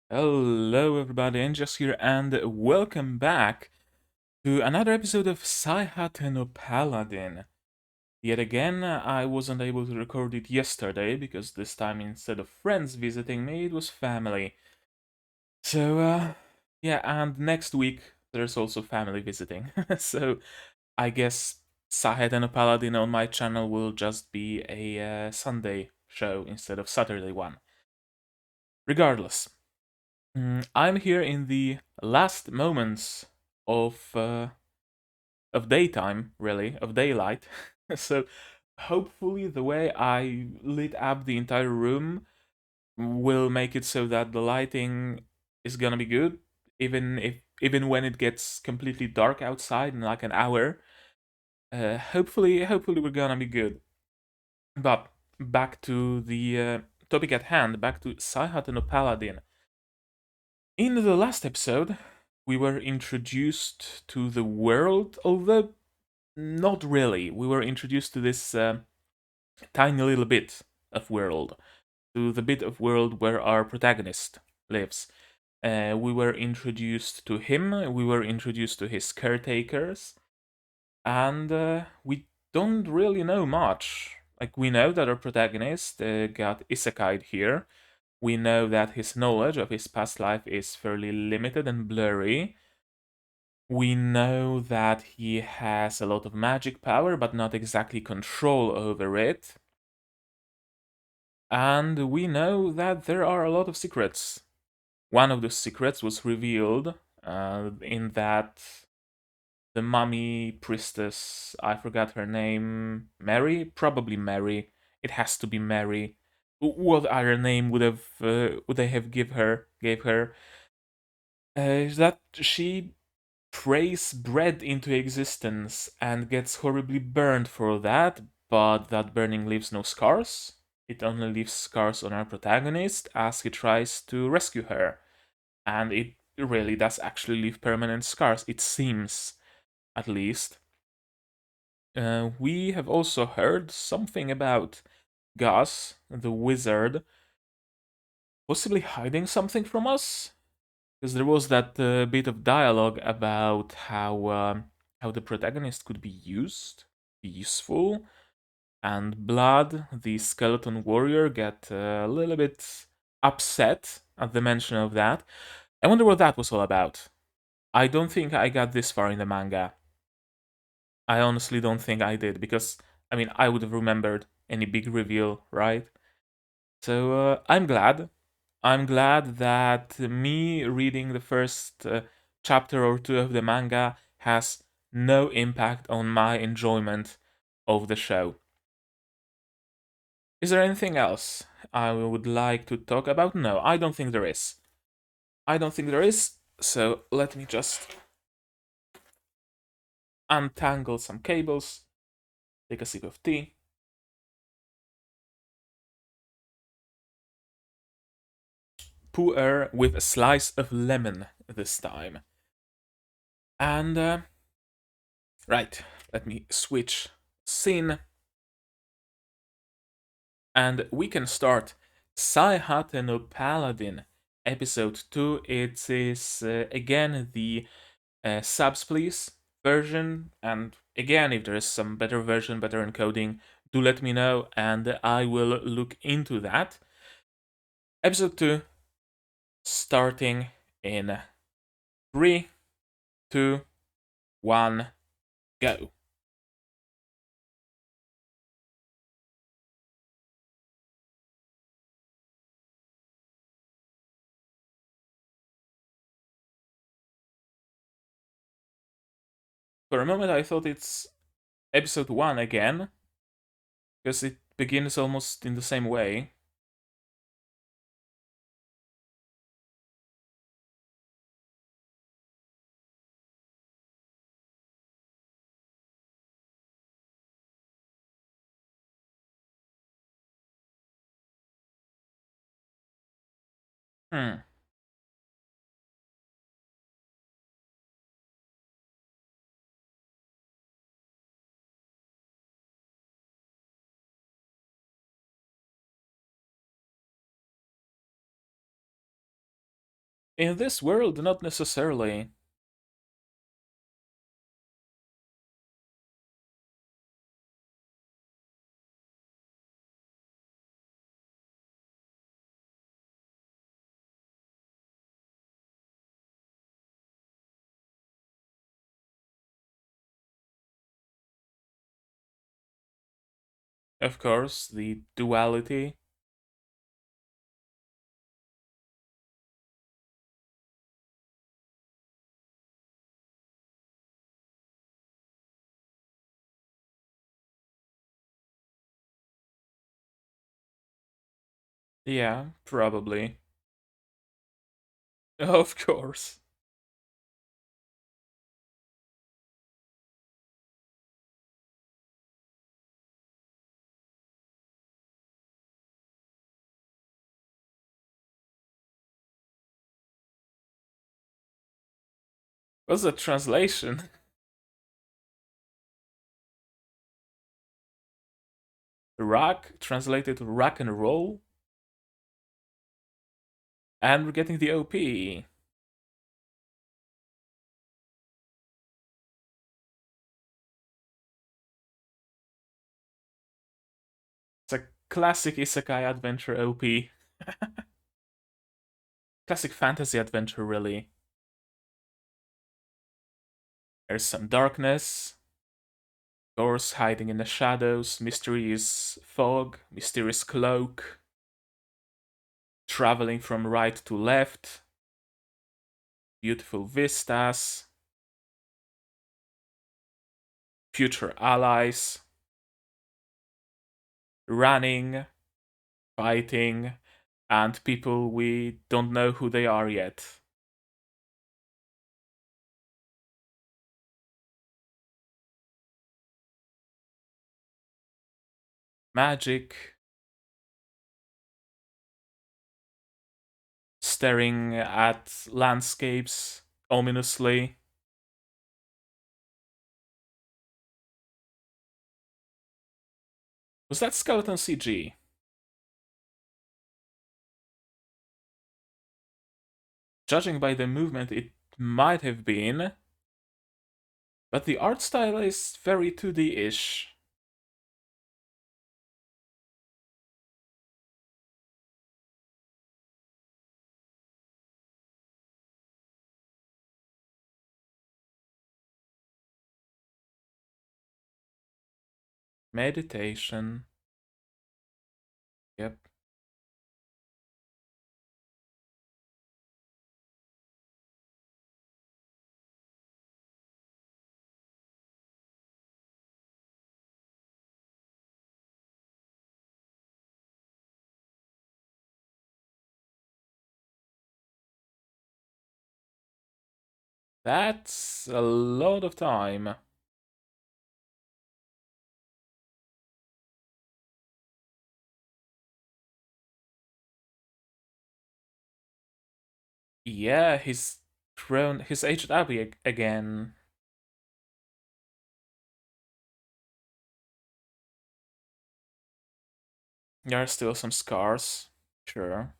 Hello, everybody, Angus here, and welcome back to another episode of Paladin. Yet again, I wasn't able to record it yesterday because this time instead of friends visiting me, it was family. Yeah, and next week there's also family visiting. So, I guess Paladin on my channel will just be a Sunday show instead of Saturday one. Regardless. I'm here in the last moments of uh, of daytime, really, of daylight. So hopefully the way I lit up the entire room will make it so that the lighting is gonna be good, even when it gets completely dark outside in like an hour. Hopefully we're gonna be good. But back to the topic at hand, back to Saihat and Paladin. In the last episode, we were introduced to the world, although not really. We were introduced to this tiny little bit of world, to the bit of world where our protagonist lives. We were introduced to him, we were introduced to his caretakers, and we don't really know much. Like, we know that our protagonist got isekai'd here. We know that his knowledge of his past life is fairly limited and blurry. We know that he has a lot of magic power, but not exactly control over it. And we know that there are a lot of secrets. One of the secrets was revealed in that the mummy priestess, I forgot her name, Mary? Probably Mary. It has to be Mary. What other name would they have gave her? Is that she prays bread into existence and gets horribly burned for that, but that burning leaves no scars. It only leaves scars on our protagonist as he tries to rescue her. And it really does actually leave permanent scars, it seems, at least. We have also heard something about Gus, the wizard, possibly hiding something from us. Because there was that bit of dialogue about how the protagonist could be useful, and Blood, the skeleton warrior, get a little bit upset at the mention of that. I wonder what that was all about. I don't think I got this far in the manga. I honestly don't think I did, because I mean I would have remembered any big reveal, right? So I'm glad. I'm glad that me reading the first chapter or two of the manga has no impact on my enjoyment of the show. Is there anything else I would like to talk about? No, I don't think there is. I don't think there is. So let me just untangle some cables, take a sip of tea. Pu'er with a slice of lemon this time. And, right, let me switch scene. And we can start Saihate no Paladin, episode 2. It is, again, the subspleece version. And again, if there is some better version, better encoding, do let me know and I will look into that. Episode 2, starting in 3, 2, 1, go. For a moment, I thought it's episode 1 again, because it begins almost in the same way. Hmm. In this world, not necessarily. Of course, the duality. Yeah, probably. Of course. What's the translation? Rock, translated rock and roll? And we're getting the OP. It's a classic isekai adventure OP. Classic fantasy adventure, really. There's some darkness, doors hiding in the shadows, mysterious fog, mysterious cloak, traveling from right to left, beautiful vistas, future allies, running, fighting, and people we don't know who they are yet. Magic, staring at landscapes ominously. Was that skeleton CG? Judging by the movement, it might have been, but the art style is very 2D-ish. Meditation. Yep. That's a lot of time. Yeah, he's aged up again. There are still some scars. Sure.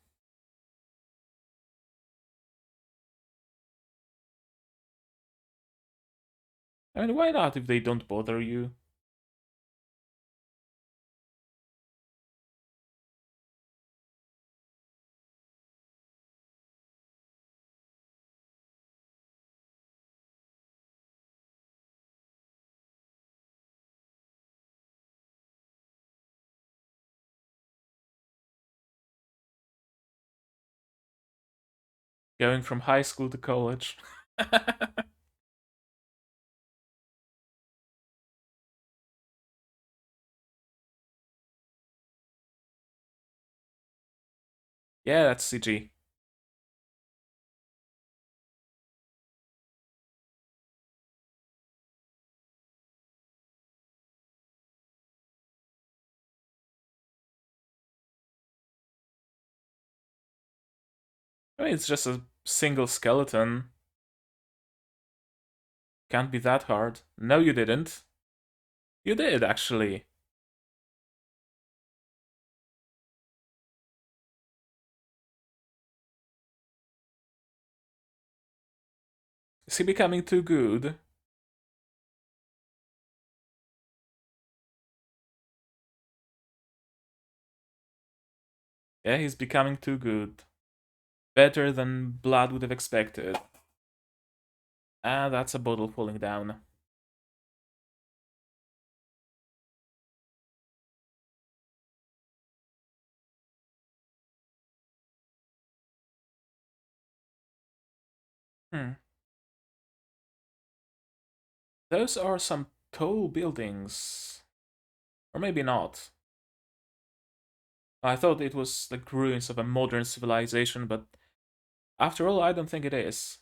I mean, why not if they don't bother you? Going from high school to college. Yeah, that's CG. I mean, it's just a single skeleton. Can't be that hard. No, you didn't. You did, actually. he becoming too good? Yeah, he's becoming too good. Better than Blood would have expected. Ah, that's a bottle falling down. Hmm. Those are some tall buildings. Or maybe not. I thought it was the ruins of a modern civilization, but after all, I don't think it is.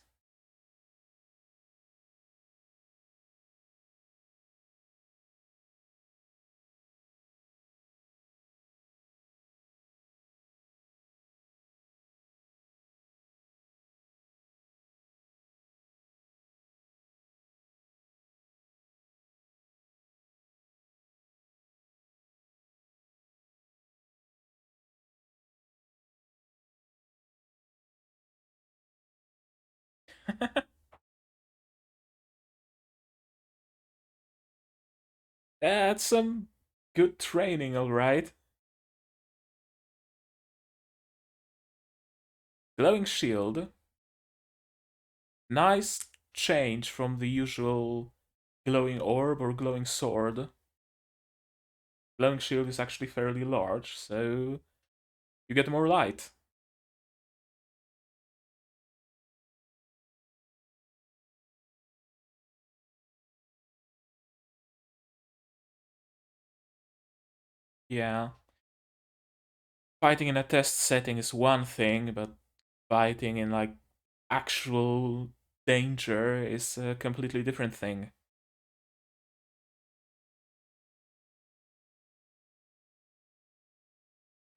That's some good training, alright. Glowing shield. Nice change from the usual glowing orb or glowing sword. Glowing shield is actually fairly large, so you get more light. Yeah. Fighting in a test setting is one thing, but fighting in like actual danger is a completely different thing.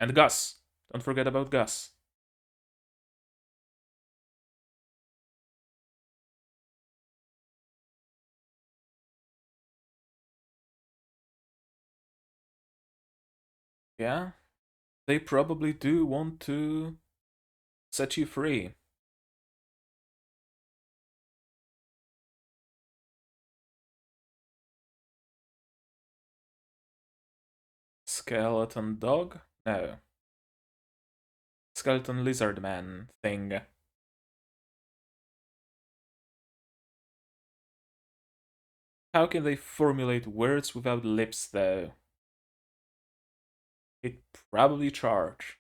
And Gus. Don't forget about Gus. Yeah, they probably do want to set you free. Skeleton dog? No. Skeleton lizard man thing. How can they formulate words without lips, though? It probably charge.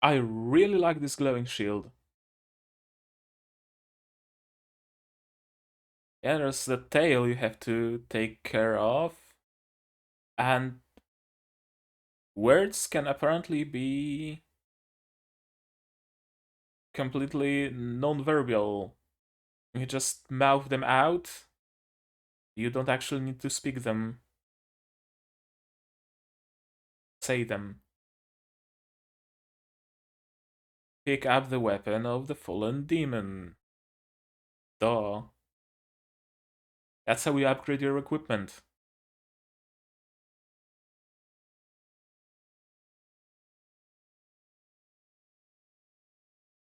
I really like this glowing shield. Yeah, there's the tail you have to take care of. And words can apparently be completely non-verbal. You just mouth them out. You don't actually need to speak them. Say them. Pick up the weapon of the fallen demon. Duh. That's how you upgrade your equipment.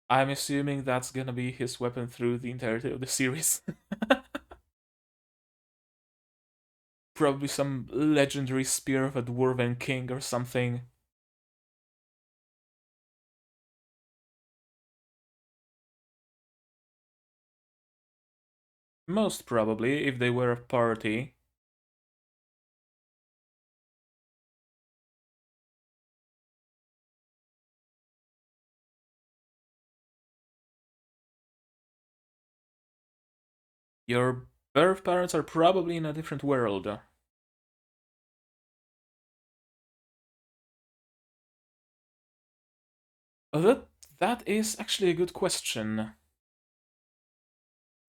I'm assuming that's gonna be his weapon through the entirety of the series. Probably some legendary spear of a dwarven king or something. Most probably, if they were a party. Your birth parents are probably in a different world. That is actually a good question.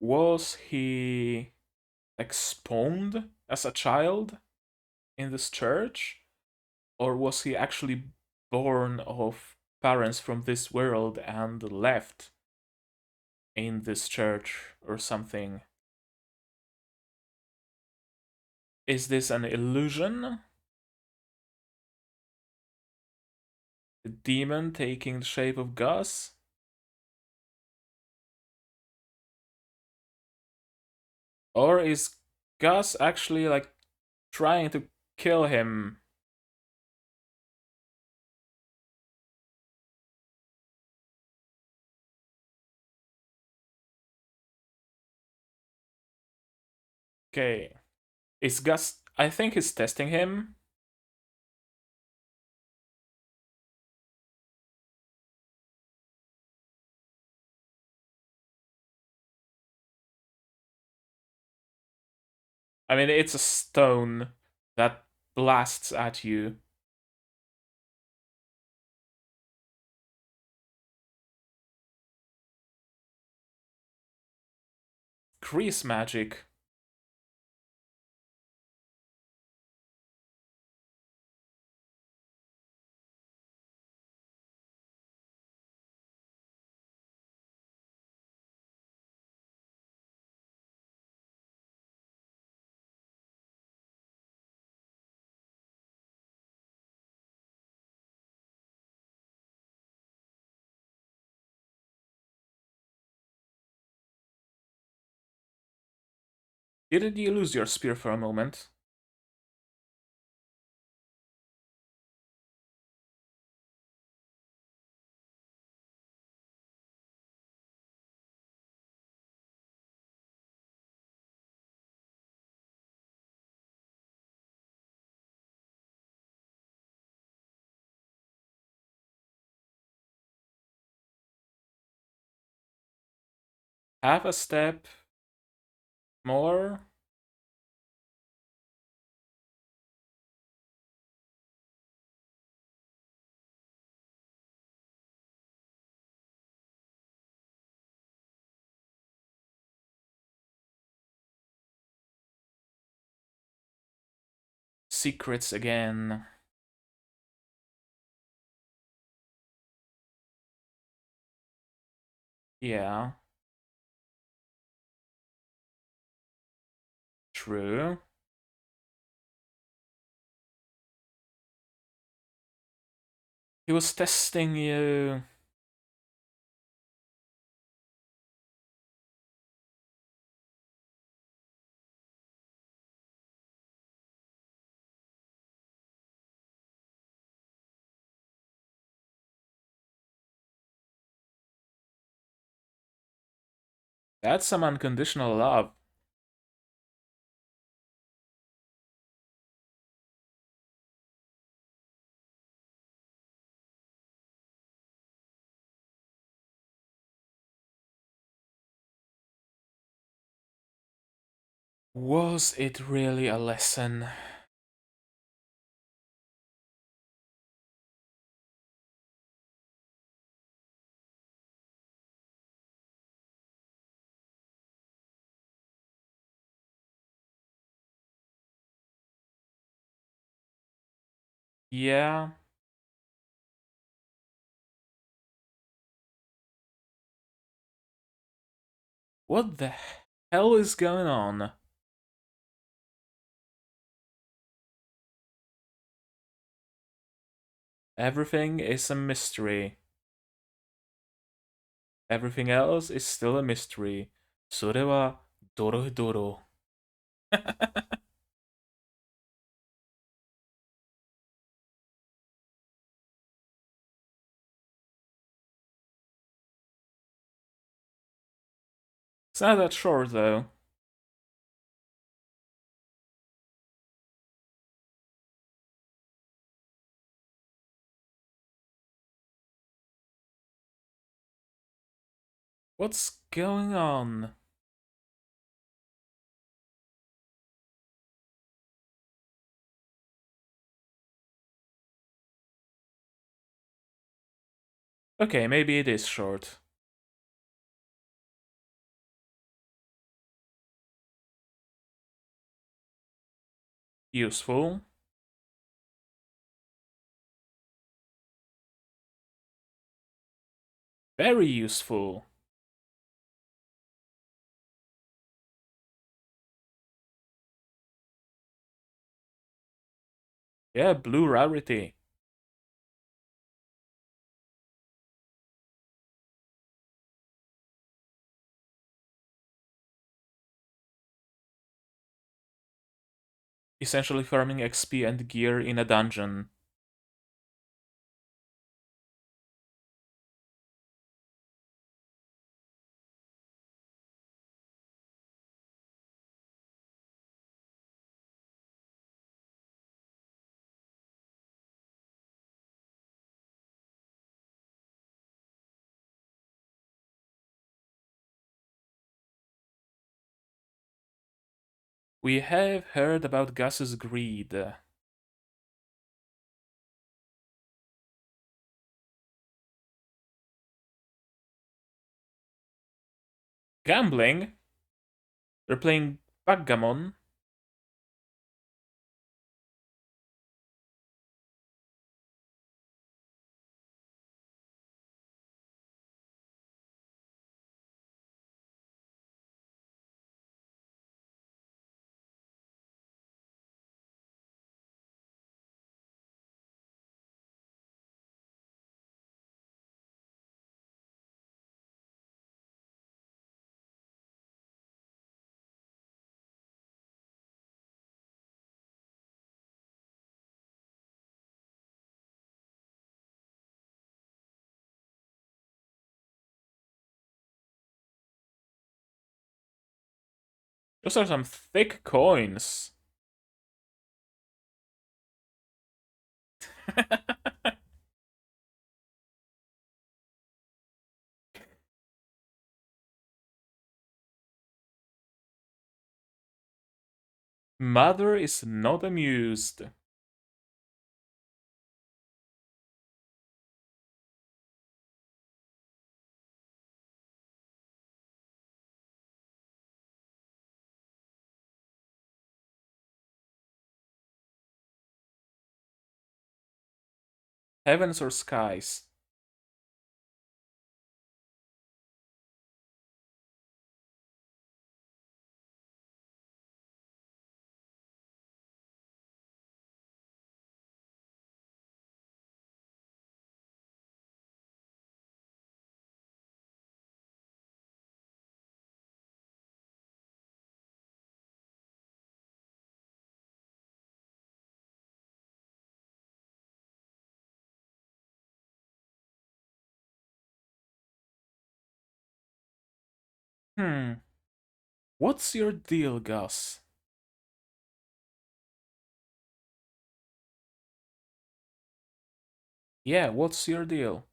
Was he expawned as a child in this church? Or was he actually born of parents from this world and left in this church or something? Is this an illusion? The demon taking the shape of Gus? Or is Gus actually like trying to kill him? Okay. Is Gus... I think he's testing him. I mean, it's a stone that blasts at you. Grease magic. Didn't you lose your spear for a moment? Half a step more? Secrets again. Yeah. True. He was testing you. That's some unconditional love. Was it really a lesson? Yeah. What the hell is going on? Everything is a mystery. Everything else is still a mystery. それはドロドロ. It's not that short though. What's going on? Okay, maybe it is short. Useful. Very useful. Yeah, blue rarity. Essentially farming XP and gear in a dungeon. We have heard about Gus's greed. Gambling? They're playing backgammon. Those are some thick coins. Mother is not amused. Heavens or skies? Hmm. What's your deal, Gus? Yeah, what's your deal?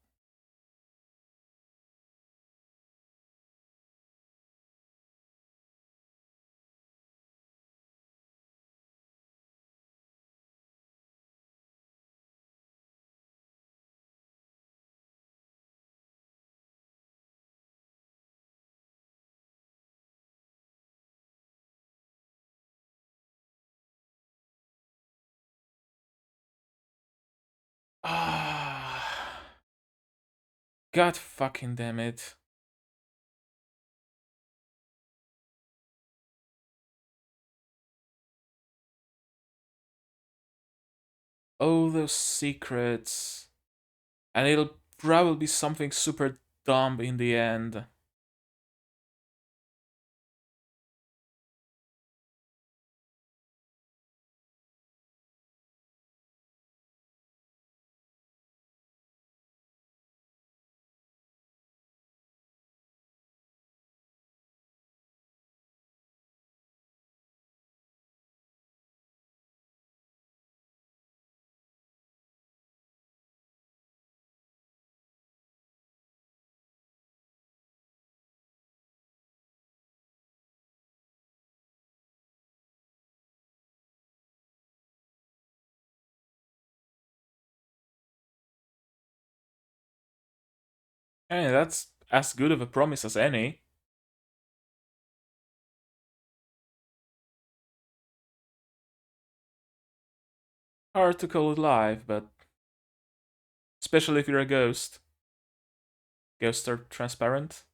Ah. God fucking damn it. Oh, those secrets. And it'll probably be something super dumb in the end. Hey, that's as good of a promise as any. Hard to call it live, but especially if you're a ghost. Ghosts are transparent.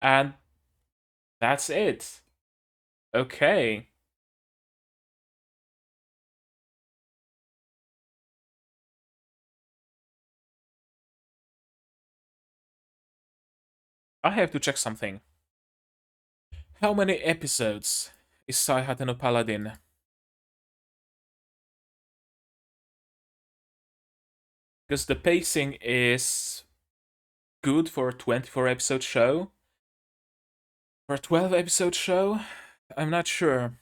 And that's it. Okay. I have to check something. How many episodes is Saihat no Paladin? Because the pacing is good for a 24 episode show. For a 12 episode show, I'm not sure.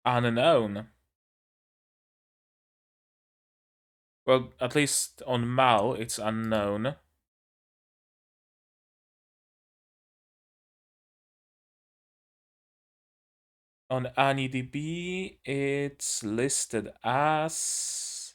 Unknown. Well, at least on Mal, it's unknown. On AniDB, it's listed as.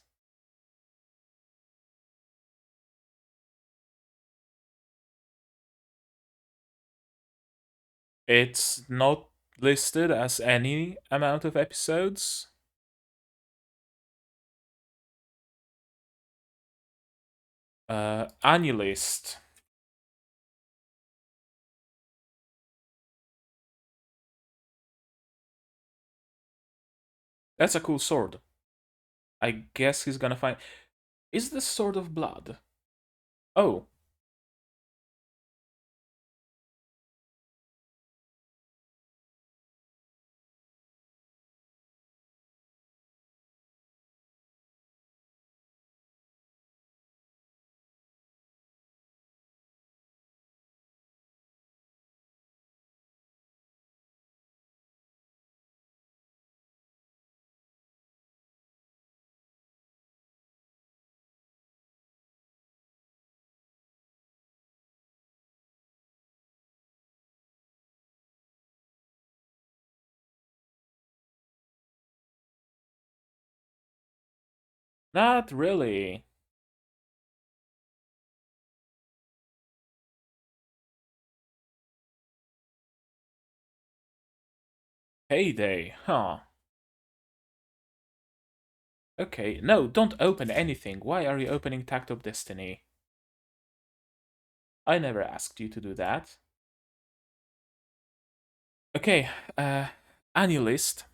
It's not listed as any amount of episodes. Anilist. That's a cool sword. I guess he's gonna find. Is the sword of blood? Oh, not really. Payday, huh? Okay, no, don't open anything. Why are you opening Tact of Destiny? I never asked you to do that. Okay, Annulist.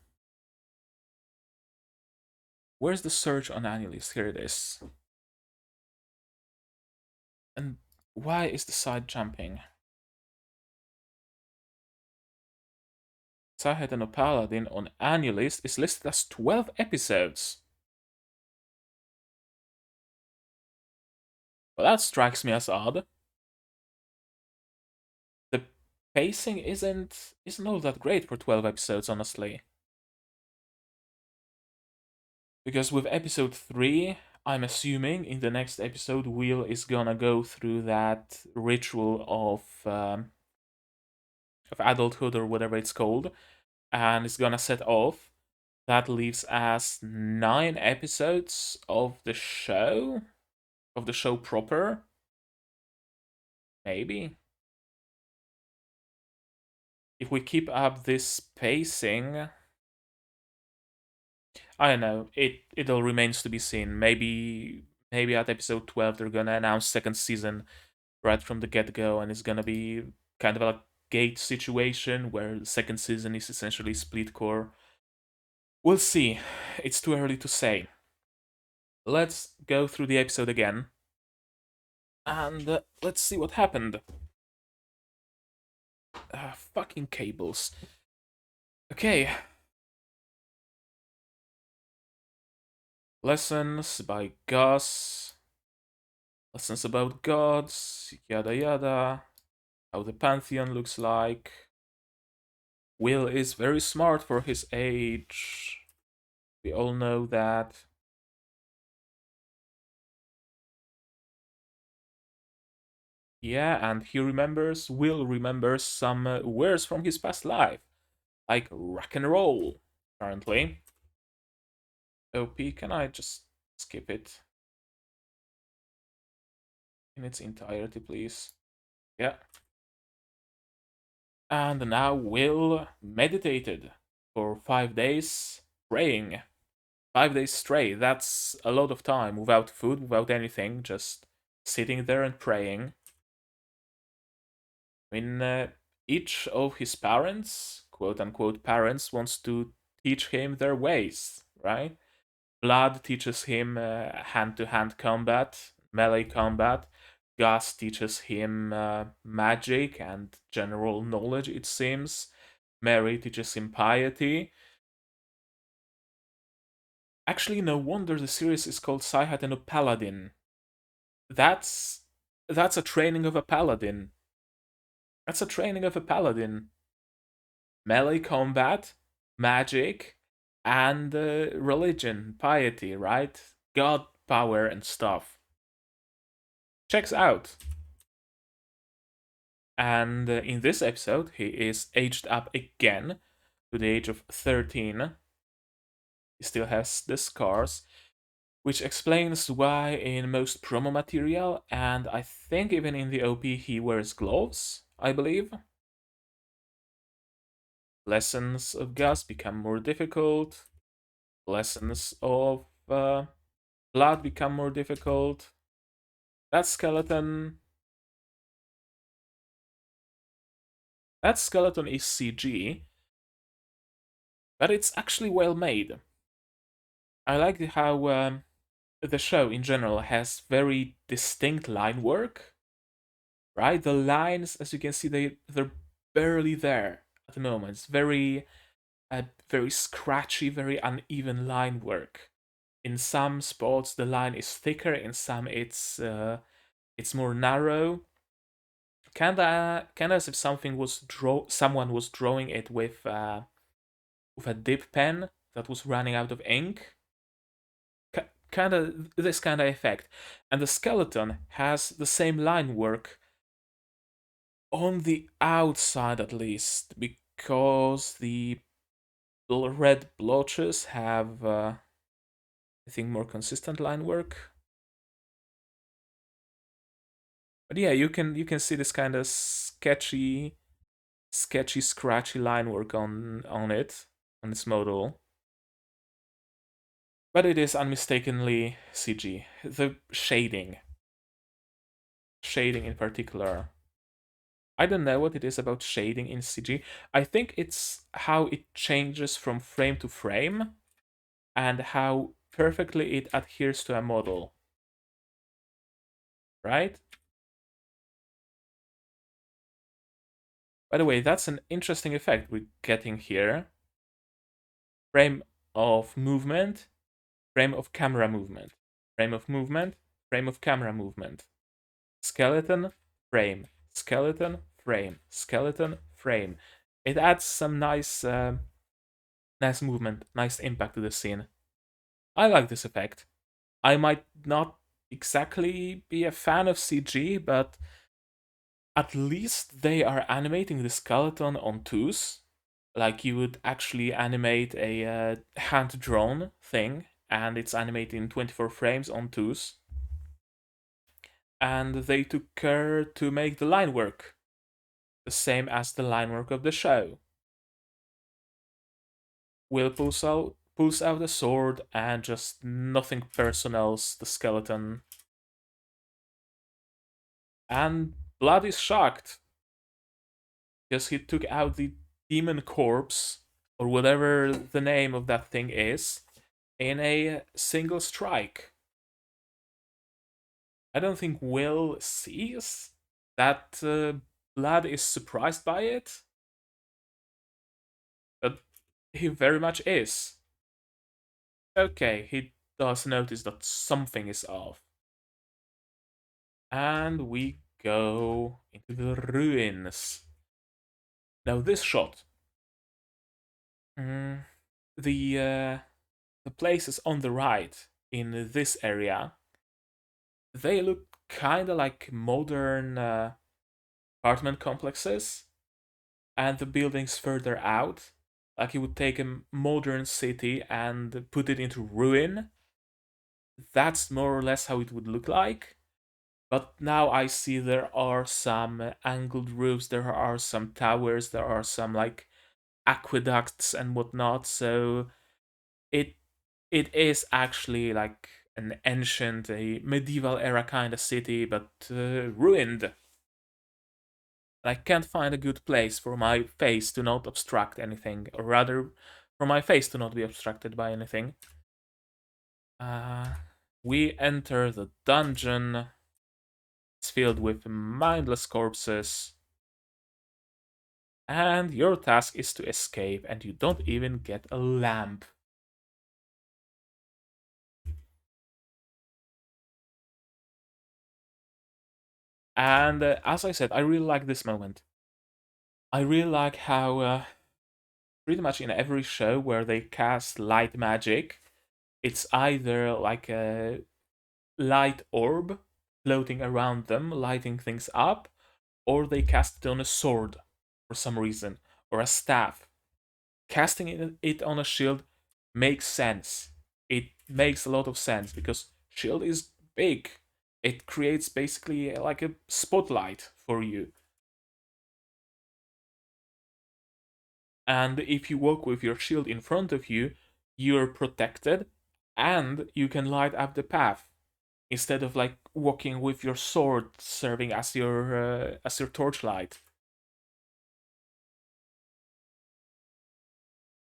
Where's the search on Annulist? Here it is. And why is the side jumping? Saihat no Paladin on Annulist is listed as 12 episodes. Well, that strikes me as odd. The pacing isn't all that great for 12 episodes, honestly. Because with episode 3, I'm assuming in the next episode, Will is gonna go through that ritual of adulthood or whatever it's called, and it's gonna set off. That leaves us 9 episodes of the show proper. Maybe if we keep up this pacing, I don't know. It all remains to be seen. Maybe at episode 12 they're gonna announce second season right from the get go, and it's gonna be kind of a gate situation where the second season is essentially split core. We'll see. It's too early to say. Let's go through the episode again, and let's see what happened. Fucking cables. Okay. Lessons by Gus. Lessons about gods. Yada yada. How the pantheon looks like. Will is very smart for his age. We all know that. Yeah, and Will remembers some words from his past life, like rock and roll, apparently. OP, can I just skip it in its entirety, please? Yeah. And now Will meditated for 5 days, praying. 5 days straight, that's a lot of time without food, without anything, just sitting there and praying. I mean, each of his parents, quote unquote parents, wants to teach him their ways, right? Blood teaches him hand to hand combat, melee combat. Gus teaches him magic and general knowledge, it seems. Mary teaches him piety. Actually, no wonder the series is called Saihat and a Paladin. That's that's a training of a paladin. That's a training of a paladin. Melee combat, magic, and religion, piety, right? God power and stuff. Checks out. And in this episode, he is aged up again to the age of 13. He still has the scars, which explains why in most promo material, and I think even in the OP, he wears gloves, I believe. Lessons of Gus become more difficult. Lessons of blood become more difficult. That skeleton. That skeleton is CG, but it's actually well made. I like how the show in general has very distinct line work. Right, the lines, as you can see, they're barely there at the moment. It's very scratchy, very uneven line work. In some spots, the line is thicker. In some, it's more narrow. Kinda as if someone was drawing it with a dip pen that was running out of ink. Kinda this kind of effect. And the skeleton has the same line work on the outside, at least, because the red blotches have, I think, more consistent line work. But yeah, you can see this kind of sketchy, scratchy line work on this model. But it is unmistakably CG. The shading in particular. I don't know what it is about shading in CG. I think it's how it changes from frame to frame and how perfectly it adheres to a model. Right? By the way, that's an interesting effect we're getting here. Frame of movement, frame of camera movement, frame of movement, frame of camera movement. Skeleton, frame, skeleton, frame, skeleton, frame. It adds some nice movement, nice impact to the scene. I like this effect. I might not exactly be a fan of CG, but at least they are animating the skeleton on twos, like you would actually animate a hand-drawn thing, and it's animated in 24 frames on twos. And they took care to make the line work the same as the line work of the show. Will pulls out a sword and just nothing personals the skeleton. And Blood is shocked because he took out the demon corpse, or whatever the name of that thing is, in a single strike. I don't think Will sees that Blood is surprised by it, but he very much is. Okay, he does notice that something is off. And we go into the ruins. Now this shot, mm, the places on the right in this area, they look kind of like modern apartment complexes, and the buildings further out, like you would take a modern city and put it into ruin. That's more or less how it would look like. But now I see there are some angled roofs, there are some towers, there are some like aqueducts and whatnot. So it it is actually like an ancient, a medieval era kind of city, but ruined. I can't find a good place for my face to not obstruct anything, or rather, for my face to not be obstructed by anything. Uh, we enter the dungeon. It's filled with mindless corpses. And your task is to escape, and you don't even get a lamp. And as I said, I really like this moment. I really like how pretty much in every show where they cast light magic, it's either like a light orb floating around them, lighting things up, or they cast it on a sword for some reason, or a staff. Casting it on a shield makes sense. It makes a lot of sense because shield is big. It creates basically like a spotlight for you. And if you walk with your shield in front of you, you're protected and you can light up the path instead of like walking with your sword serving as your torchlight.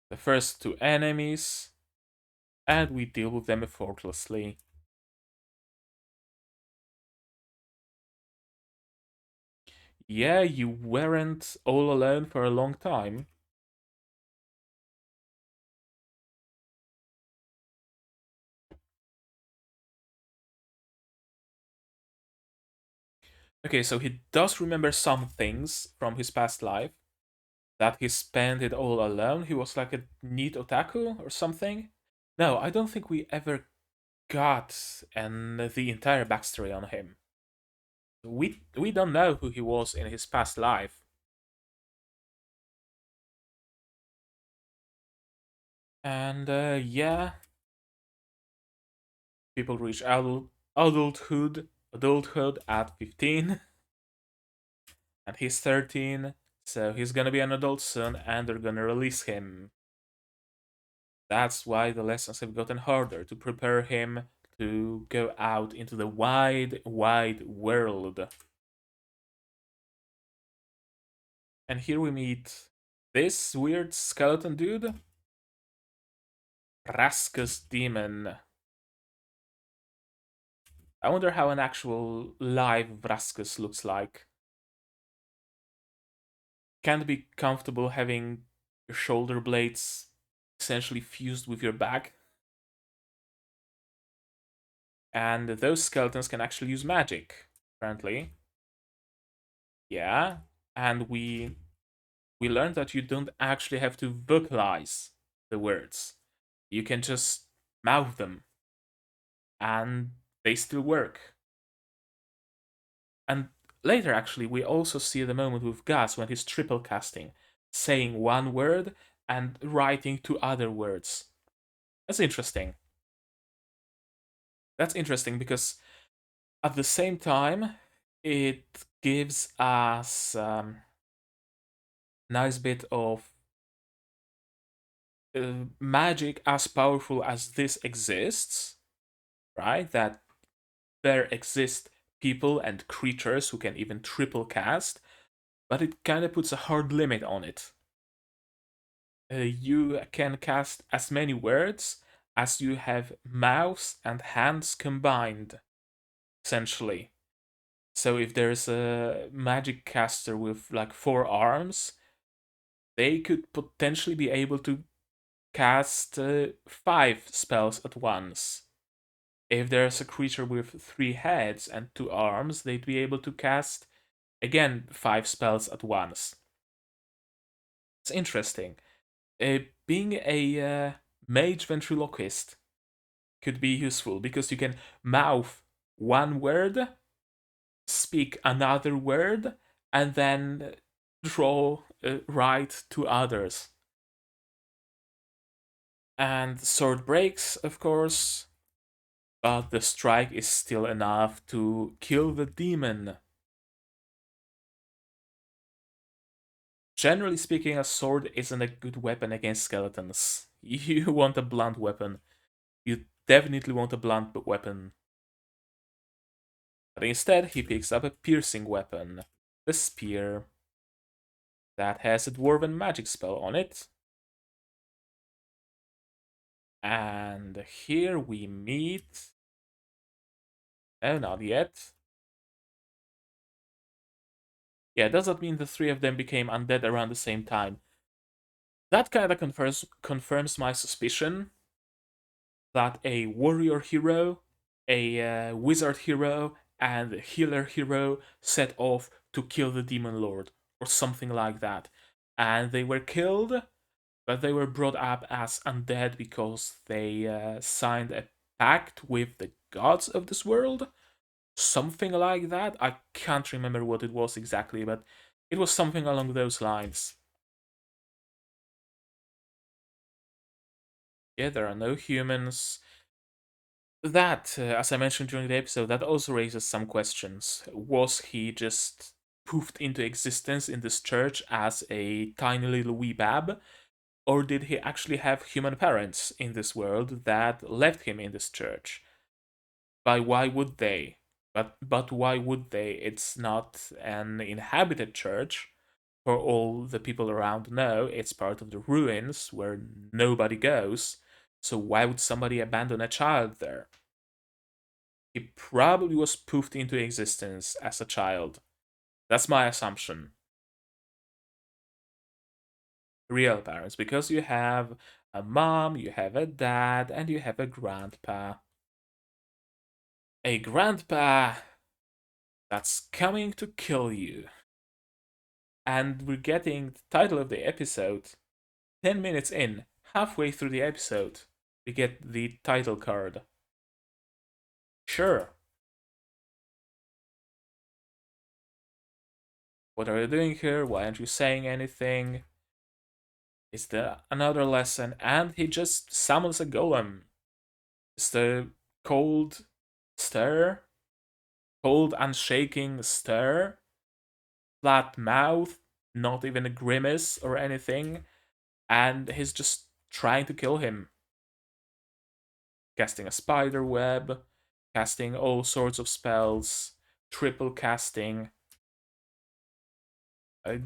The first two enemies, and we deal with them effortlessly. Yeah, you weren't all alone for a long time. Okay, so he does remember some things from his past life. That he spent it all alone. He was like a neat otaku or something. No, I don't think we ever got the entire backstory on him. We don't know who he was in his past life. And yeah, people reach adulthood at 15, and he's 13, so he's gonna be an adult soon, and they're gonna release him. That's why the lessons have gotten harder to prepare him to go out into the wide, wide world. And here we meet this weird skeleton dude, Raskus Demon. I wonder how an actual live Raskus looks like. Can't be comfortable having your shoulder blades essentially fused with your back. And those skeletons can actually use magic, apparently. Yeah, and we learned that you don't actually have to vocalize the words. You can just mouth them, and they still work. And later, actually, we also see the moment with Gus when he's triple casting, saying one word and writing two other words. That's interesting. That's interesting because at the same time, it gives us nice bit of magic as powerful as this exists, right? That there exist people and creatures who can even triple cast, but it kind of puts a hard limit on it. You can cast as many words as you have mouths and hands combined, essentially. So if there's a magic caster with like 4 arms, they could potentially be able to cast 5 spells at once. If there's a creature with 3 heads and 2 arms, they'd be able to cast again 5 spells at once. It's interesting. Being a mage ventriloquist could be useful because you can mouth one word, speak another word, and then draw write to others. And sword breaks, of course, but the strike is still enough to kill the demon. Generally speaking, a sword isn't a good weapon against skeletons. You want a blunt weapon. You definitely want a blunt weapon. But instead, he picks up a piercing weapon, the spear, that has a dwarven magic spell on it. And here we meet... Oh, not yet. Yeah, does that mean the three of them became undead around the same time? That kind of confirms my suspicion that a warrior hero, a wizard hero, and a healer hero set off to kill the demon lord, or something like that. And they were killed, but they were brought up as undead because they signed a pact with the gods of this world. Something like that. I can't remember what it was exactly, but it was something along those lines. Yeah, there are no humans. That, as I mentioned during the episode, that also raises some questions. Was he just poofed into existence in this church as a tiny little wee bab? Or did he actually have human parents in this world that left him in this church? But why would they? But why would they? It's not an inhabited church. For all the people around know, it's part of the ruins where nobody goes. So why would somebody abandon a child there? He probably was poofed into existence as a child. That's my assumption. Real parents, because you have a mom, you have a dad, and you have a grandpa. A grandpa that's coming to kill you. And we're getting the title of the episode 10 minutes in, halfway through the episode. We get the title card. Sure. What are you doing here? Why aren't you saying anything? Is there another lesson? And he just summons a golem. It's the cold stare, cold unshaking stare, flat mouth, not even a grimace or anything, and he's just trying to kill him. Casting a spider web, casting all sorts of spells, triple casting,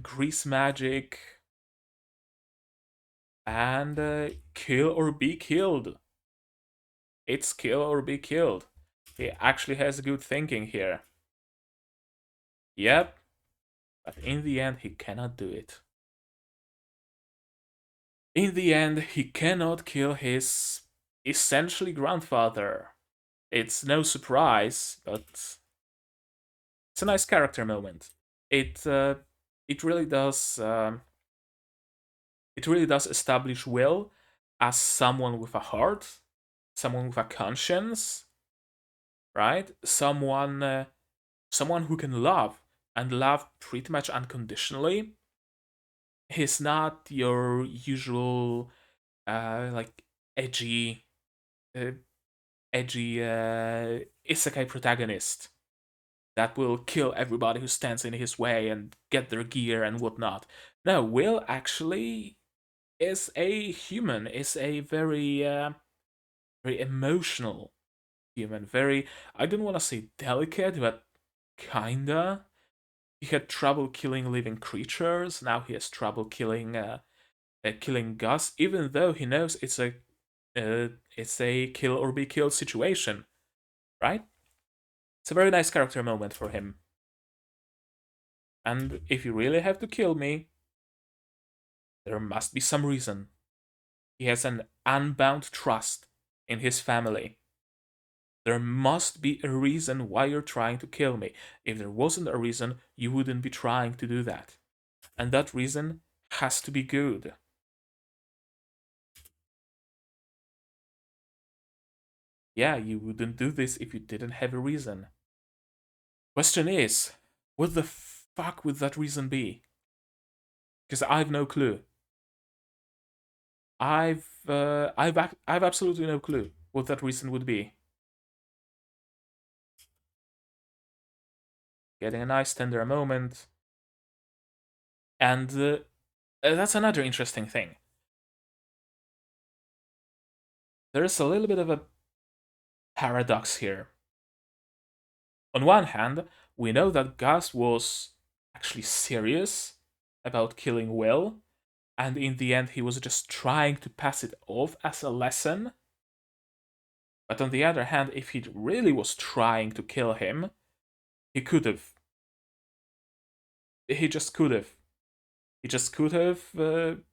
grease magic, and kill or be killed. It's kill or be killed. He actually has good thinking here. Yep, but in the end, he cannot do it. In the end, he cannot kill his essentially grandfather. It's no surprise, but it's a nice character moment. It uh, it really does it really does establish Will as someone with a heart, someone with a conscience, right? Someone who can love and love pretty much unconditionally. He's not your usual like edgy uh, isekai protagonist that will kill everybody who stands in his way and get their gear and whatnot. No, Will actually is a human, is a very emotional human, very, I don't want to say delicate, but kinda. He had trouble killing living creatures. Now he has trouble killing Gus, even though he knows it's a kill or be killed situation, right? It's a very nice character moment for him. And if you really have to kill me, there must be some reason. He has an unbound trust in his family. There must be a reason why you're trying to kill me. If there wasn't a reason, you wouldn't be trying to do that. And that reason has to be good. Yeah, you wouldn't do this if you didn't have a reason. Question is, what the fuck would that reason be? Because I've no clue. I've absolutely no clue what that reason would be. Getting a nice tender moment, and that's another interesting thing. There's a little bit of a paradox here. On one hand, we know that Gus was actually serious about killing Will, and in the end, he was just trying to pass it off as a lesson. But on the other hand, if he really was trying to kill him, he could have. He just could have. He just could have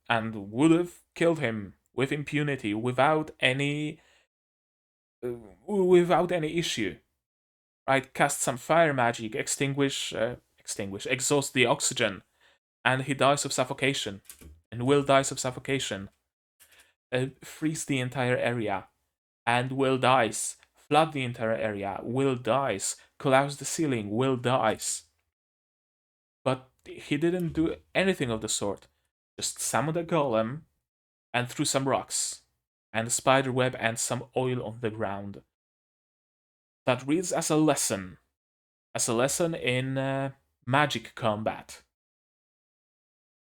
and would have killed him with impunity, uh, without any issue. Right? Cast some fire magic, exhaust the oxygen, and he dies of suffocation, and Will dies of suffocation. Freeze the entire area, and Will dies. Flood the entire area, Will dies. Collapse the ceiling, Will dies. But he didn't do anything of the sort. Just summoned a golem and threw some rocks, and a spider web and some oil on the ground. That reads as a lesson in magic combat,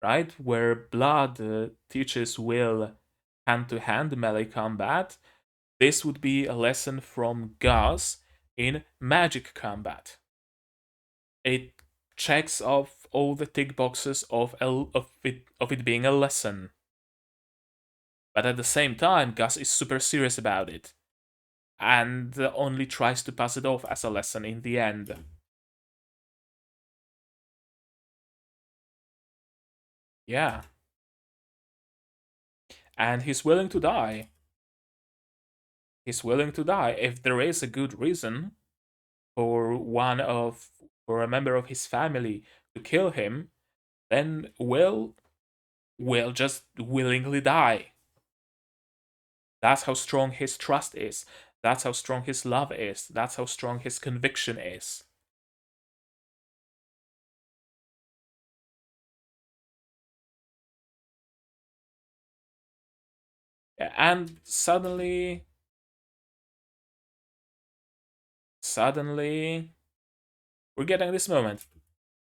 right? Where blood teaches Will hand-to-hand melee combat, this would be a lesson from Gus in magic combat. It checks off all the tick boxes of it being a lesson. But at the same time, Gus is super serious about it, and only tries to pass it off as a lesson in the end. Yeah. And he's willing to die. He's willing to die if there is a good reason for for a member of his family to kill him, then will just willingly die. That's how strong his trust is. That's how strong his love is. That's how strong his conviction is. And suddenly, we're getting this moment.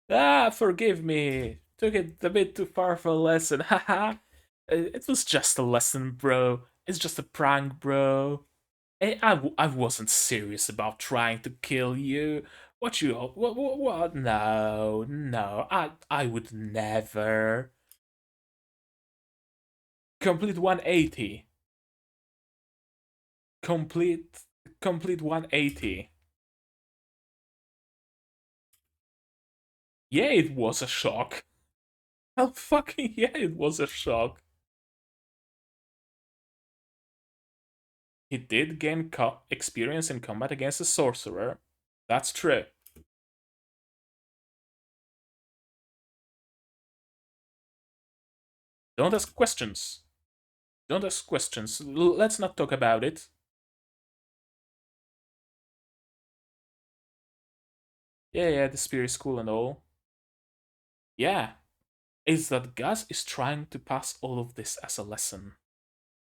Ah, forgive me. Took it a bit too far for a lesson. Haha. It was just a lesson, bro. It's just a prank, bro. I wasn't serious about trying to kill you. What? No, no. I would never. Complete 180. Complete, complete 180. Yeah, it was a shock. Hell fucking yeah, it was a shock. He did gain experience in combat against a sorcerer. That's true. Don't ask questions. Don't ask questions. Let's not talk about it. Yeah, yeah, the spear is cool and all. Yeah, is that Gus is trying to pass all of this as a lesson.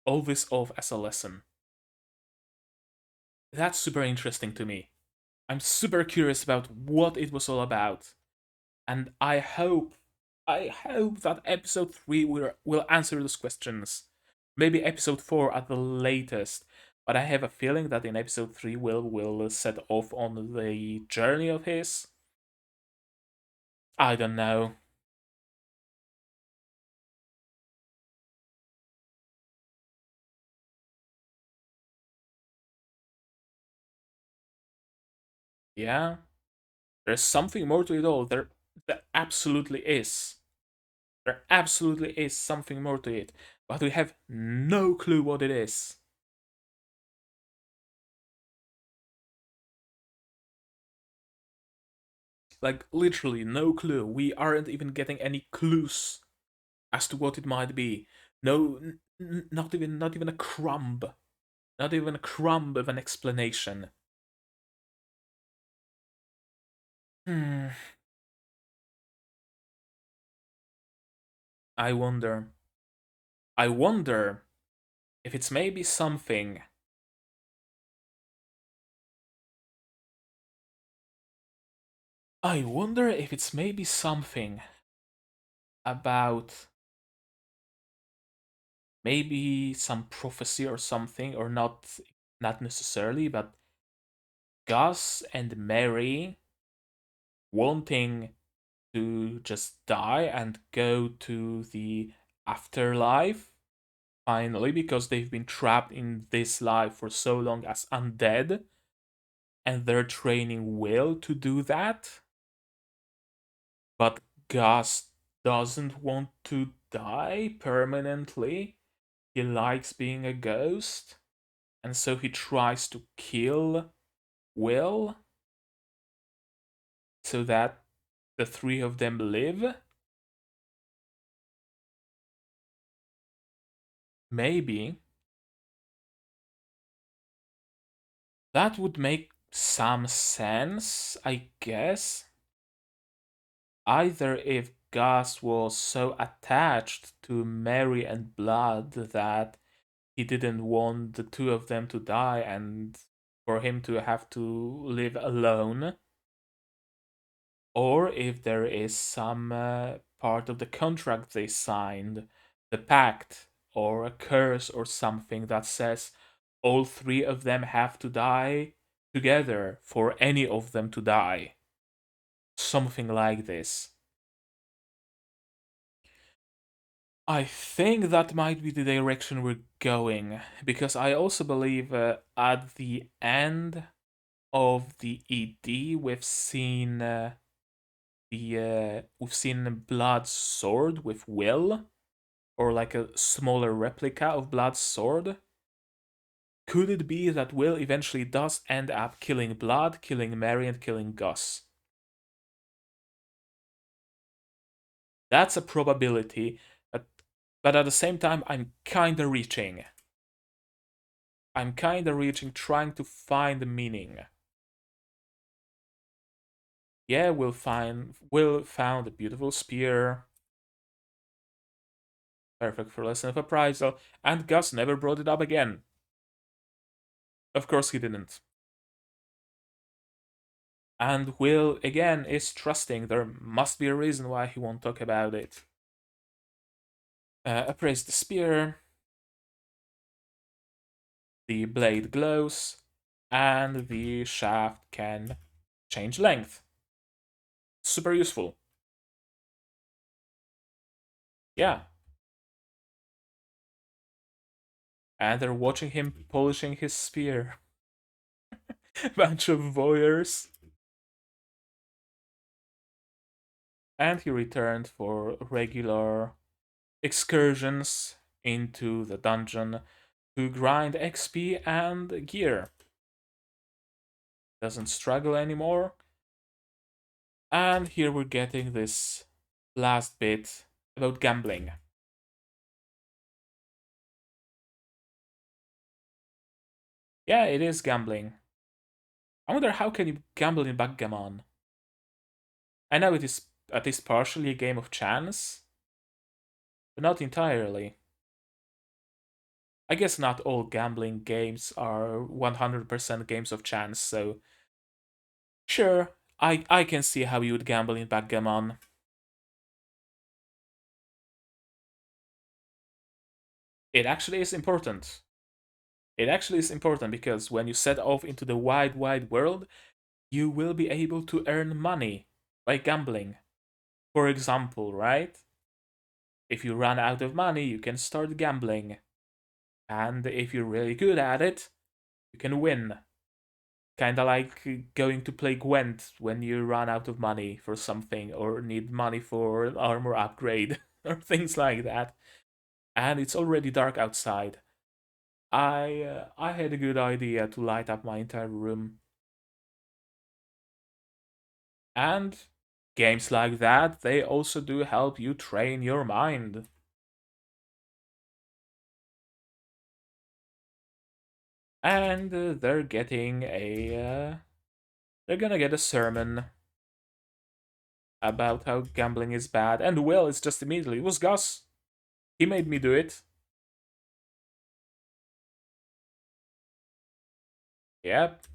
All this off as a lesson. That's super interesting to me. I'm super curious about what it was all about. And I hope that episode 3 will answer those questions. Maybe episode 4 at the latest. But I have a feeling that in episode 3 will set off on the journey of his. I don't know. Yeah, there's something more to it all. There absolutely is. There absolutely is something more to it, but we have no clue what it is. Like literally no clue. We aren't even getting any clues as to what it might be. No, not even a crumb. Not even a crumb of an explanation. Hmm. I wonder. I wonder if it's maybe something. I wonder if it's maybe something about maybe some prophecy or something, or not necessarily, but Gus and Mary wanting to just die and go to the afterlife finally because they've been trapped in this life for so long as undead and they're training Will to do that. But Gus doesn't want to die permanently. He likes being a ghost, and so he tries to kill Will so that the three of them live. Maybe that would make some sense, I guess. Either if Gus was so attached to Mary and Blood that he didn't want the two of them to die and for him to have to live alone, or if there is some part of the contract they signed, the pact, or a curse or something that says all three of them have to die together for any of them to die. Something like this. I think that might be the direction we're going, because I also believe at the end of the ED we've seen Blood's sword with Will, or like a smaller replica of Blood's sword. Could it be that Will eventually does end up killing Blood, killing Mary, and killing Gus? That's a probability, but at the same time, I'm kinda reaching. Trying to find the meaning. Yeah, Will found a beautiful spear. Perfect for lesson of appraisal, and Gus never brought it up again. Of course he didn't. And Will, again, is trusting. There must be a reason why he won't talk about it. Appraise the spear. The blade glows, and the shaft can change length. Super useful. Yeah. And they're watching him polishing his spear. Bunch of voyeurs. And he returned for regular excursions into the dungeon to grind XP and gear. Doesn't struggle anymore. And here we're getting this last bit about gambling. Yeah, it is gambling. I wonder how can you gamble in backgammon? I know it is at least partially a game of chance, but not entirely. I guess not all gambling games are 100% games of chance, so sure, I can see how you would gamble in backgammon. It actually is important. It actually is important because when you set off into the wide, wide world, you will be able to earn money by gambling. For example, right? If you run out of money, you can start gambling. And if you're really good at it, you can win. Kinda like going to play Gwent when you run out of money for something or need money for an armor upgrade or things like that. And it's already dark outside. I had a good idea to light up my entire room. And games like that, they also do help you train your mind. And they're getting they're gonna get a sermon about how gambling is bad. And Will is just immediately, it was Gus. He made me do it. Yep.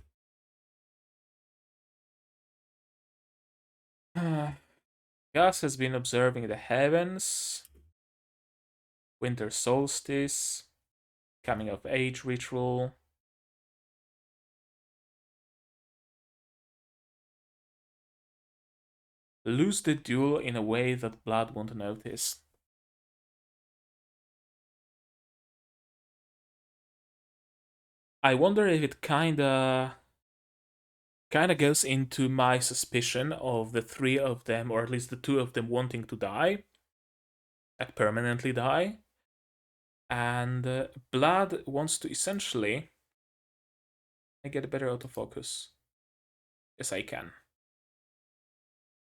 Gus has been observing the heavens, winter solstice, coming of age ritual. lose the duel in a way that Blood won't notice. I wonder if it kinda goes into my suspicion of the three of them, or at least the two of them wanting to die, like permanently die. And Blood wants to essentially. I get a better autofocus. Yes, I can.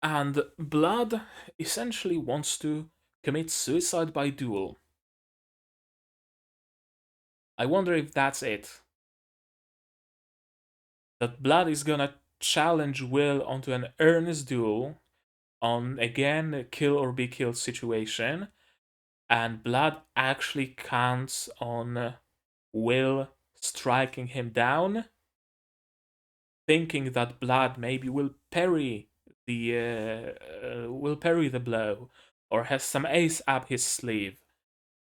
And Blood essentially wants to commit suicide by duel. I wonder if that's it. That Blood is gonna challenge Will onto an earnest duel on, again, a kill or be killed situation, and Blood actually counts on Will striking him down, thinking that Blood maybe will parry the blow, or has some ace up his sleeve.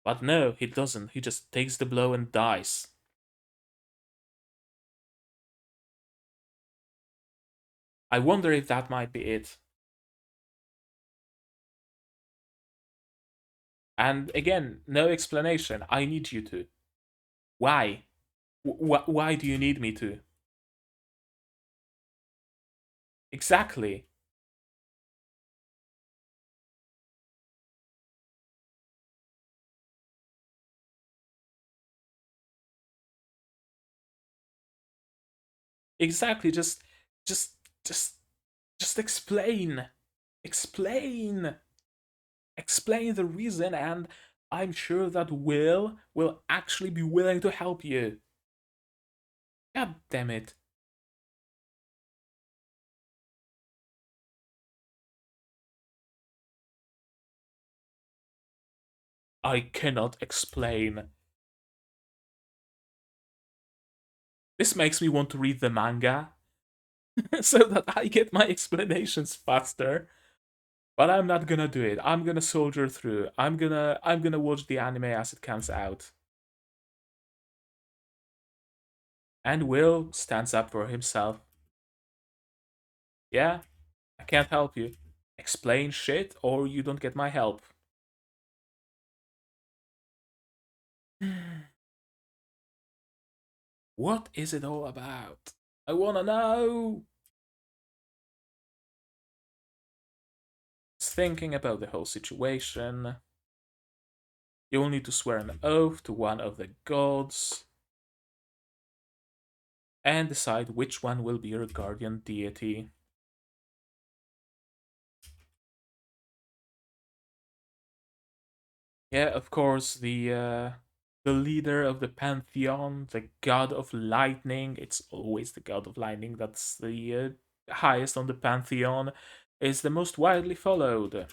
But no, he doesn't. He just takes the blow and dies. I wonder if that might be it. And again, no explanation. I need you to. Why? Why do you need me to? Exactly. Exactly. Just, just, just explain. Explain. Explain the reason, and I'm sure that will actually be willing to help you. God damn it. I cannot explain. This makes me want to read the manga so that I get my explanations faster. But I'm not gonna do it. I'm gonna soldier through. I'm gonna watch the anime as it comes out. And Will stands up for himself. Yeah, I can't help you. Explain shit or you don't get my help. What is it all about? I wanna know. Thinking about the whole situation. You'll need to swear an oath to one of the gods and decide which one will be your guardian deity. Yeah, of course, the leader of the pantheon, the god of lightning. It's always the god of lightning. That's the highest on the pantheon. Is the most widely followed.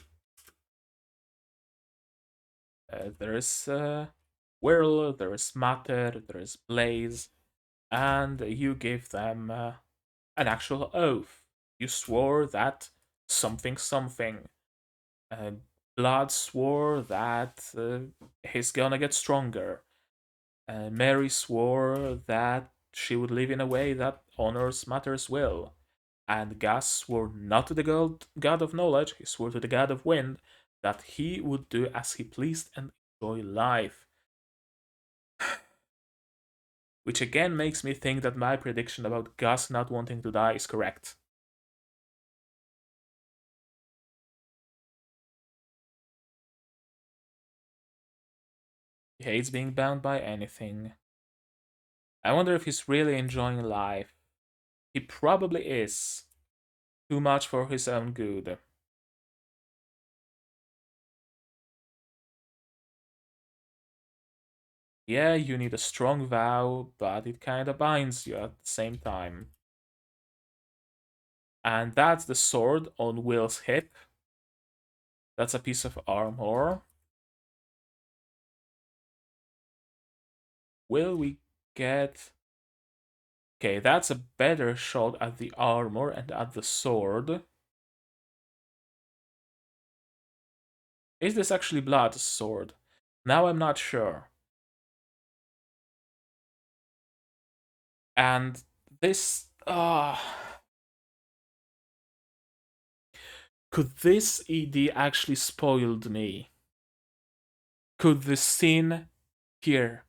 There is Whirl, there is Matter, there is Blaze, and you give them an actual oath. You swore that something something. Uh, Blood swore that he's gonna get stronger. Mary swore that she would live in a way that honors Matter's will. And Gas swore not to the god of knowledge, he swore to the god of wind that he would do as he pleased and enjoy life. Which again makes me think that my prediction about Gus not wanting to die is correct. He hates being bound by anything. I wonder if he's really enjoying life. He probably is. Too much for his own good. Yeah, you need a strong vow, but it kinda binds you at the same time. And that's the sword on Will's hip. That's a piece of armor. Will we get... Okay, that's a better shot at the armor and at the sword. Is this actually Blood's sword? Now I'm not sure. And this... Could this ED actually spoiled me? Could the scene here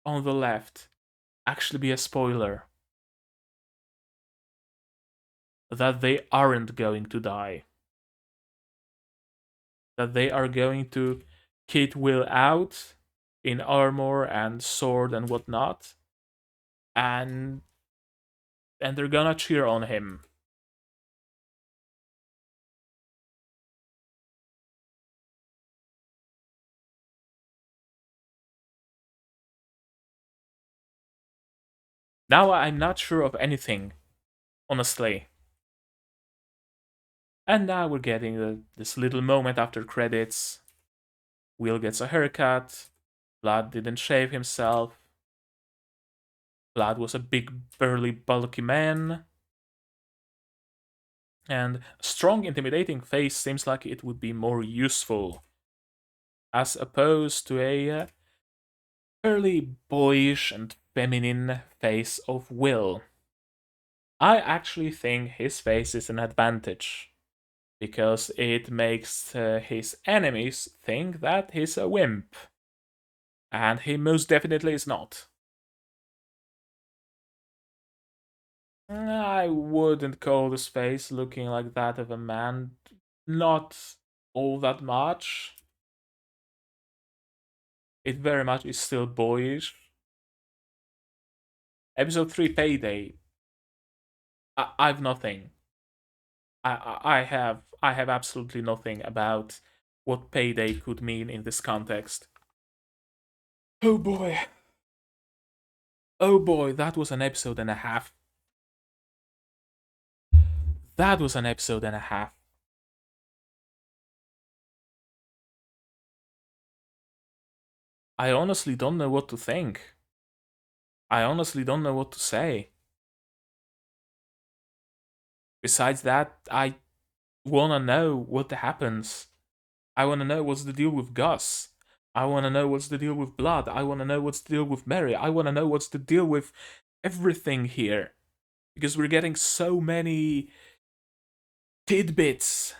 on the left actually be a spoiler? That they aren't going to die. That they are going to kit Will out in armor and sword and whatnot, and they're gonna cheer on him. Now I'm not sure of anything, honestly. And now we're getting this little moment after credits. Will gets a haircut. Blood didn't shave himself. Blood was a big, burly, bulky man. And a strong, intimidating face seems like it would be more useful, as opposed to a fairly boyish and feminine face of Will. I actually think his face is an advantage, because it makes his enemies think that he's a wimp. And he most definitely is not. I wouldn't call his face looking like that of a man. Not all that much. It very much is still boyish. Episode 3 Payday. I've nothing. I have absolutely nothing about what payday could mean in this context. Oh boy. Oh boy, that was an episode and a half. That was an episode and a half. I honestly don't know what to think. I honestly don't know what to say. Besides that, I wanna know what happens. I wanna know what's the deal with Gus. I wanna know what's the deal with Blood. I wanna know what's the deal with Mary. I wanna know what's the deal with everything here. Because we're getting so many tidbits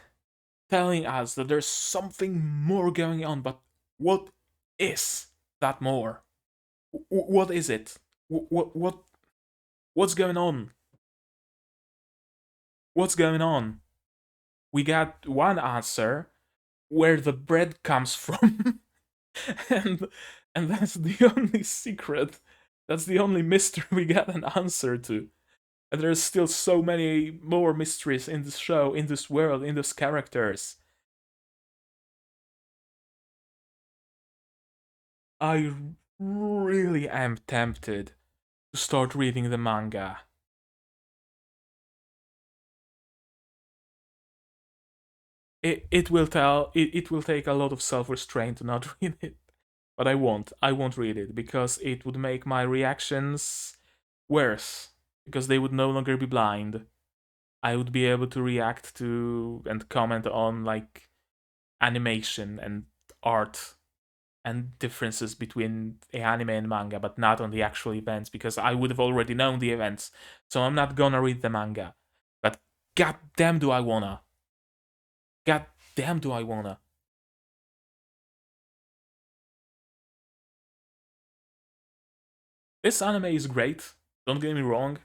telling us that there's something more going on, but what is that more? What is it? What's going on? What's going on? We got one answer where the bread comes from, and that's the only secret. That's the only mystery we got an answer to. And there's still so many more mysteries in this show, in this world, in these characters. I really am tempted to start reading the manga. It will take a lot of self-restraint to not read it. But I won't read it because it would make my reactions worse, because they would no longer be blind. I would be able to react to and comment on like animation and art and differences between the anime and manga, but not on the actual events, because I would have already known the events. So I'm not gonna read the manga. But god damn do I wanna. God damn do I wanna. This anime is great, don't get me wrong,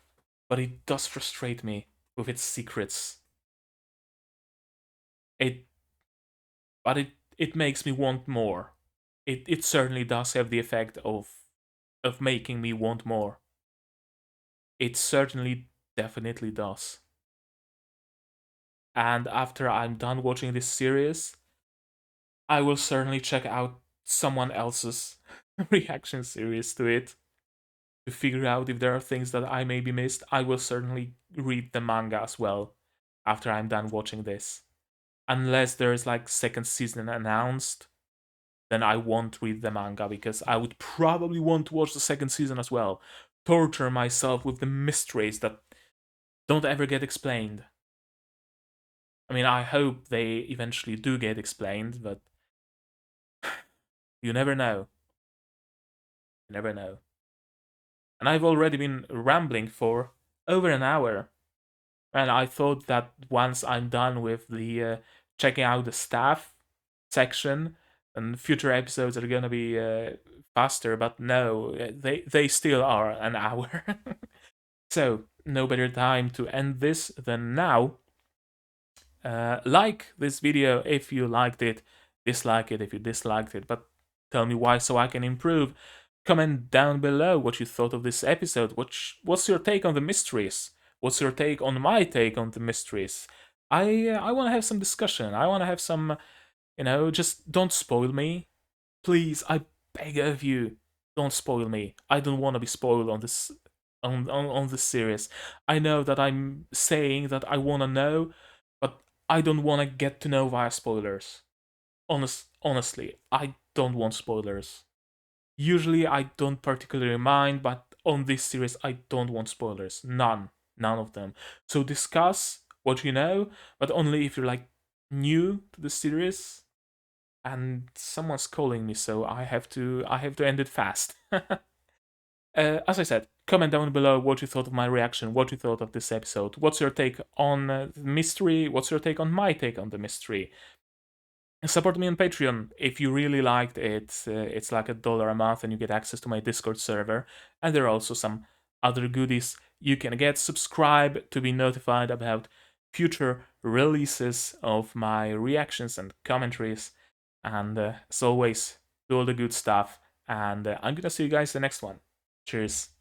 but it does frustrate me with its secrets. It but it makes me want more. It certainly does have the effect of making me want more. It certainly definitely does. And after I'm done watching this series, I will certainly check out someone else's reaction series to it to figure out if there are things that I maybe missed. I will certainly read the manga as well after I'm done watching this. Unless there is like second season announced, then I won't read the manga because I would probably want to watch the second season as well. Torture myself with the mysteries that don't ever get explained. I mean, I hope they eventually do get explained, but you never know. You never know. And I've already been rambling for over an hour. And I thought that once I'm done with the checking out the staff section, and future episodes are gonna be faster, but no, they still are an hour. So no better time to end this than now. Like this video if you liked it, dislike it if you disliked it, but tell me why so I can improve. Comment down below what you thought of this episode. What's your take on the mysteries? What's your take on my take on the mysteries? I want to have some discussion. I want to have some, just don't spoil me. Please, I beg of you, don't spoil me. I don't want to be spoiled on this on this series. I know that I'm saying that I want to know, but I don't want to get to know via spoilers. Honestly, I don't want spoilers. Usually I don't particularly mind, but on this series I don't want spoilers. None of them. So discuss what you know, but only if you're like new to the series. And someone's calling me, so I have to end it fast. As I said, comment down below what you thought of my reaction, what you thought of this episode. What's your take on the mystery? What's your take on my take on the mystery? Support me on Patreon if you really liked it. It's like $1 a month and you get access to my Discord server. And there are also some other goodies you can get. Subscribe to be notified about future releases of my reactions and commentaries. And as always, do all the good stuff. And I'm gonna see you guys the next one. Cheers.